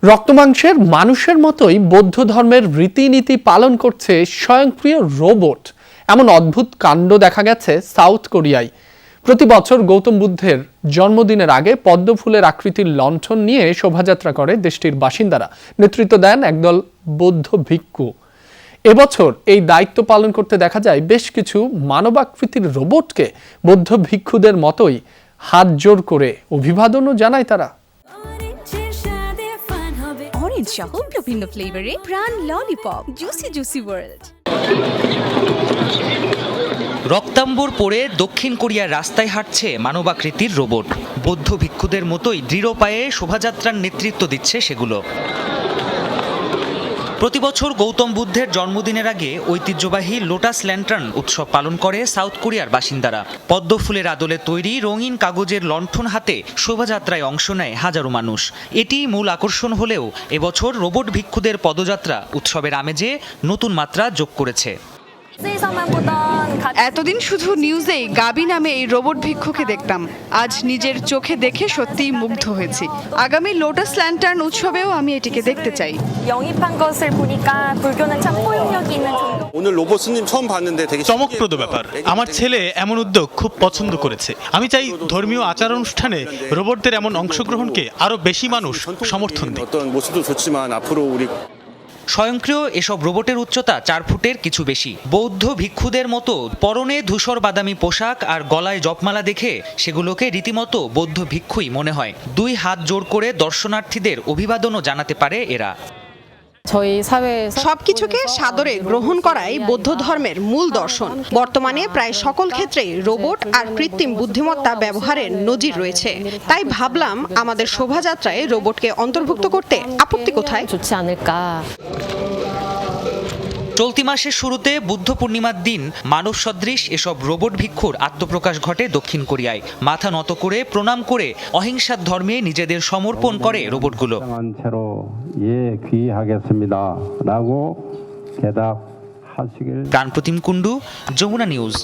রক্তমাংসের মানুষের মতোই বৌদ্ধ ধর্মের রীতিনীতি পালন করছে স্বয়ংক্রিয় রোবট। এমন অদ্ভুত কাণ্ড দেখা গেছে সাউথ কোরিয়ায়। প্রতি বছর গৌতম বুদ্ধের জন্মদিনের আগে পদ্ম ফুলের আকৃতির লণ্ঠন নিয়ে শোভাযাত্রা করে দেশটির বাসিন্দারা। নেতৃত্ব দেন একদল বৌদ্ধ ভিক্ষু। এবছর এই দায়িত্ব পালন করতে দেখা যায় বেশ কিছু মানবাকৃতির রোবটকে বৌদ্ধ ভিক্ষুদের মতোই হাত জোড় করে অভিবাদনও জানায় তারা। অরেঞ্জ সহ বিভিন্ন ফ্লেভারে প্রাণ ললিপপ, জুসি জুসি ওয়ার্ল্ড। রক্তাম্বর পরে দক্ষিণ কোরিয়ার রাস্তায় হাঁটছে মানবাকৃতির রোবট। বৌদ্ধ ভিক্ষুদের মতোই দৃঢ় পায়ে শোভাযাত্রার নেতৃত্ব দিচ্ছে সেগুলো। প্রতি বছর গৌতম বুদ্ধের জন্মদিনের আগে ঐতিহ্যবাহী লোটাস ল্যান্টার্ন উৎসব পালন করে সাউথ কোরিয়ার বাসিন্দারা। পদ্ম ফুলের আদলে তৈরি রঙিন কাগজের লণ্ঠন হাতে শোভাযাত্রায় অংশ নেয় হাজারো মানুষ। এটি মূল আকর্ষণ হলেও এবছর রোবট ভিক্ষুদের পদযাত্রা উৎসবের আমেজে নতুন মাত্রা যোগ করেছে। এতদিন শুধু নিউজেই গাবি নামে এই রোবট ভিক্ষুকে দেখতাম, আজ নিজের চোখে দেখে সত্যিই মুগ্ধ হয়েছি। আগামী লোটাস ল্যান্টার্ন উৎসবেও আমি এটিকে দেখতে চাই। চমকপ্রদ ব্যাপার। আমার ছেলে এমন উদ্যোগ খুব পছন্দ করেছে। আমি চাই ধর্মীয় আচার অনুষ্ঠানে রোবটদের এমন অংশগ্রহণকে আরো বেশি মানুষ সমর্থন দেয়। স্বয়ংক্রিয় এসব রোবটের উচ্চতা 4 ফুটের কিছু বেশি। বৌদ্ধ ভিক্ষুদের মতো পরনে ধূসর বাদামি পোশাক আর গলায় জপমালা দেখে সেগুলোকে রীতিমতো বৌদ্ধ ভিক্ষুই মনে হয়। 2 হাত জোড় করে দর্শনার্থীদের অভিবাদনও জানাতে পারে এরা। সবকিছুকে সাদরে গ্রহণ করাই বৌদ্ধ ধর্মের মূল দর্শন। বর্তমানে প্রায় সকল ক্ষেত্রেই রোবট আর কৃত্রিম বুদ্ধিমত্তা ব্যবহারের নজির রয়েছে। তাই ভাবলাম আমাদের শোভাযাত্রায় রোবটকে অন্তর্ভুক্ত করতে আপত্তি কোথায়। চলতি মাসের শুরুতে বুদ্ধ পূর্ণিমার দিন মানব সদৃশ এসব রোবট ভিক্ষুর আত্মপ্রকাশ ঘটে দক্ষিণ কোরিয়ায়। মাথা নত করে প্রণাম করে অহিংসার ধর্মে নিজেদের সমর্পণ করে রোবটগুলো। প্রাণপ্রতিম কুণ্ডু, যমুনা নিউজ।